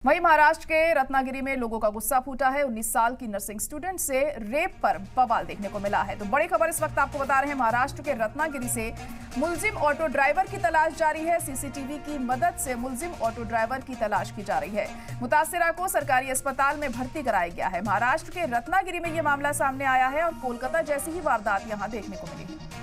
वहीं महाराष्ट्र के रत्नागिरी में लोगों का गुस्सा फूटा है। 19 साल की नर्सिंग स्टूडेंट से रेप पर बवाल देखने को मिला है। तो बड़ी खबर इस वक्त आपको बता रहे हैं, महाराष्ट्र के रत्नागिरी से मुलजिम ऑटो ड्राइवर की तलाश जारी है। सीसीटीवी की मदद से मुलजिम ऑटो ड्राइवर की तलाश की जा रही है। मुतासिरा को सरकारी अस्पताल में भर्ती कराया गया है। महाराष्ट्र के रत्नागिरी में यह मामला सामने आया है और कोलकाता जैसी ही वारदात यहां देखने को मिली है।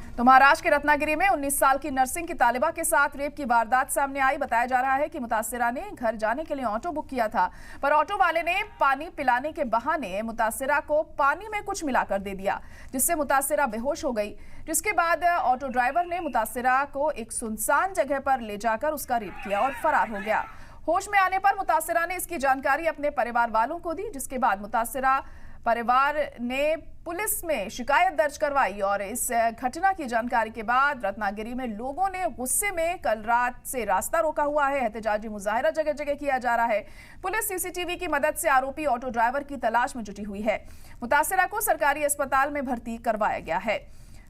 तो महाराष्ट्र के रत्नागिरी में 19 साल की नर्सिंग की तालिबा के साथ रेप की वारदात सामने आई। बताया जा रहा है कि मुतासिरा ने घर जाने के लिए ऑटो बुक किया था, पर ऑटो वाले ने पानी पिलाने के बहाने मुतासिरा को पानी में कुछ मिलाकर दे दिया, जिससे मुतासिरा बेहोश हो गई। जिसके बाद ऑटो ड्राइवर ने मुतासिरा को एक सुनसान जगह पर ले जाकर उसका रेप किया और फरार हो गया। होश में आने पर मुतासिरा ने इसकी जानकारी अपने परिवार वालों को दी, जिसके बाद मुतासिरा परिवार ने पुलिस में शिकायत दर्ज करवाई और इस घटना की जानकारी के बाद रत्नागिरी में लोगों ने गुस्से में कल रात से रास्ता रोका हुआ है। एहतजाजी मुजाहिरा जगह जगह किया जा रहा है। पुलिस सीसीटीवी की मदद से आरोपी ऑटो ड्राइवर की तलाश में जुटी हुई है। मुतासिरा को सरकारी अस्पताल में भर्ती करवाया गया है।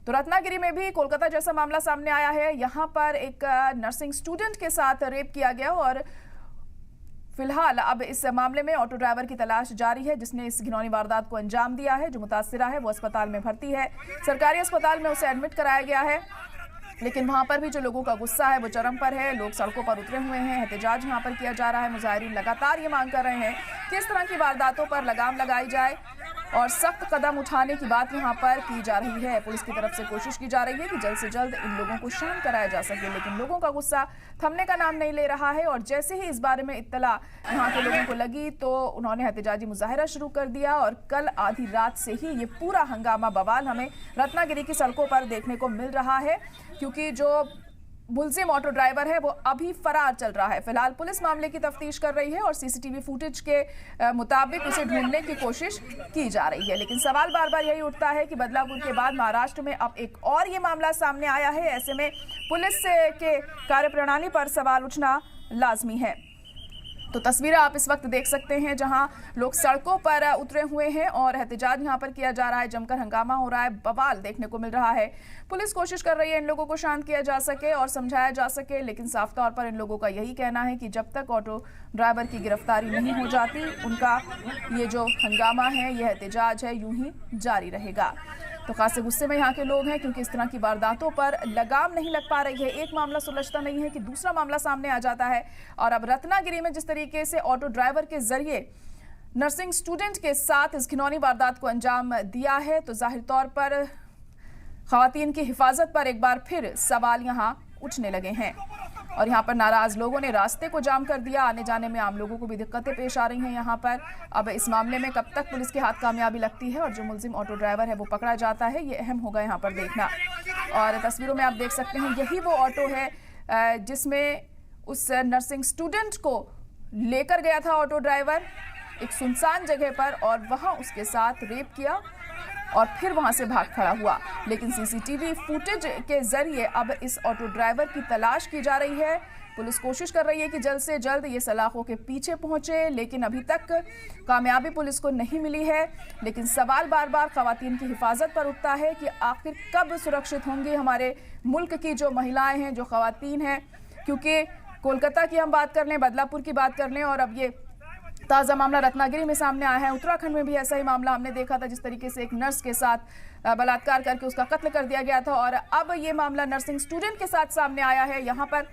तो रत्नागिरी में भी कोलकाता जैसा मामला सामने आया है। यहाँ पर एक नर्सिंग स्टूडेंट के साथ रेप किया गया और फिलहाल अब इस मामले में ऑटो ड्राइवर की तलाश जारी है, जिसने इस घिनौनी वारदात को अंजाम दिया है। जो मुतासिरा है वो अस्पताल में भर्ती है। सरकारी अस्पताल में उसे एडमिट कराया गया है, लेकिन वहां पर भी जो लोगों का गुस्सा है वो चरम पर है। लोग सड़कों पर उतरे हुए हैं। एहतजाज यहां पर किया जा रहा है। मुजाहिरीन लगातार ये मांग कर रहे हैं कि इस तरह की वारदातों पर लगाम लगाई जाए और सख्त कदम उठाने की बात यहां पर की जा रही है। पुलिस की तरफ से कोशिश की जा रही है कि जल्द से जल्द इन लोगों को शांत कराया जा सके, लेकिन लोगों का गुस्सा थमने का नाम नहीं ले रहा है। और जैसे ही इस बारे में इत्तला यहां के लोगों को लगी तो उन्होंने एहतजाजी मुजाहिरा शुरू कर दिया और कल आधी रात से ही ये पूरा हंगामा बवाल हमें रत्नागिरी की सड़कों पर देखने को मिल रहा है, क्योंकि जो मुलजिम ऑटो ड्राइवर है वो अभी फरार चल रहा है। फिलहाल पुलिस मामले की तफ्तीश कर रही है और सीसीटीवी फुटेज के मुताबिक उसे ढूंढने की कोशिश की जा रही है। लेकिन सवाल बार बार यही उठता है कि बदलापुर के बाद महाराष्ट्र में अब एक और ये मामला सामने आया है। ऐसे में पुलिस के कार्यप्रणाली पर सवाल उठना लाजमी है। तो तस्वीरें आप इस वक्त देख सकते हैं, जहां लोग सड़कों पर उतरे हुए हैं और एहतजाज यहां पर किया जा रहा है। जमकर हंगामा हो रहा है, बवाल देखने को मिल रहा है। पुलिस कोशिश कर रही है इन लोगों को शांत किया जा सके और समझाया जा सके, लेकिन साफ तौर पर इन लोगों का यही कहना है कि जब तक ऑटो ड्राइवर की गिरफ्तारी नहीं हो जाती, उनका ये जो हंगामा है, ये एहतजाज है, यूं ही जारी रहेगा। तो खासे गुस्से में यहाँ के लोग हैं, क्योंकि इस तरह की वारदातों पर लगाम नहीं लग पा रही है। एक मामला सुलझता नहीं है कि दूसरा मामला सामने आ जाता है। और अब रत्नागिरी में जिस तरीके से ऑटो ड्राइवर के जरिए नर्सिंग स्टूडेंट के साथ इस घिनौनी वारदात को अंजाम दिया है, तो जाहिर तौर पर खवातीन की हिफाजत पर एक बार फिर सवाल यहाँ उठने लगे हैं। और यहाँ पर नाराज लोगों ने रास्ते को जाम कर दिया। आने जाने में आम लोगों को भी दिक्कतें पेश आ रही हैं यहाँ पर। अब इस मामले में कब तक पुलिस के हाथ कामयाबी लगती है और जो मुलजिम ऑटो ड्राइवर है वो पकड़ा जाता है, ये अहम होगा यहाँ पर देखना। और तस्वीरों में आप देख सकते हैं, यही वो ऑटो है जिसमें उस नर्सिंग स्टूडेंट को लेकर गया था ऑटो ड्राइवर एक सुनसान जगह पर, और वहाँ उसके साथ रेप किया और फिर वहां से भाग खड़ा हुआ। लेकिन सीसीटीवी फुटेज के जरिए अब इस ऑटो ड्राइवर की तलाश की जा रही है। पुलिस कोशिश कर रही है कि जल्द से जल्द ये सलाखों के पीछे पहुंचे, लेकिन अभी तक कामयाबी पुलिस को नहीं मिली है। लेकिन सवाल बार बार खवातीन की हिफाजत पर उठता है कि आखिर कब सुरक्षित होंगी हमारे मुल्क की जो महिलाएं हैं, जो खवातीन हैं। क्योंकि कोलकाता की हम बात कर लें, बदलापुर की बात कर लें, और अब ये ताज़ा मामला रत्नागिरी में सामने आया है। उत्तराखंड में भी ऐसा ही मामला हमने देखा था, जिस तरीके से एक नर्स के साथ बलात्कार करके उसका कत्ल कर दिया गया था। और अब ये मामला नर्सिंग स्टूडेंट के साथ सामने आया है। यहाँ पर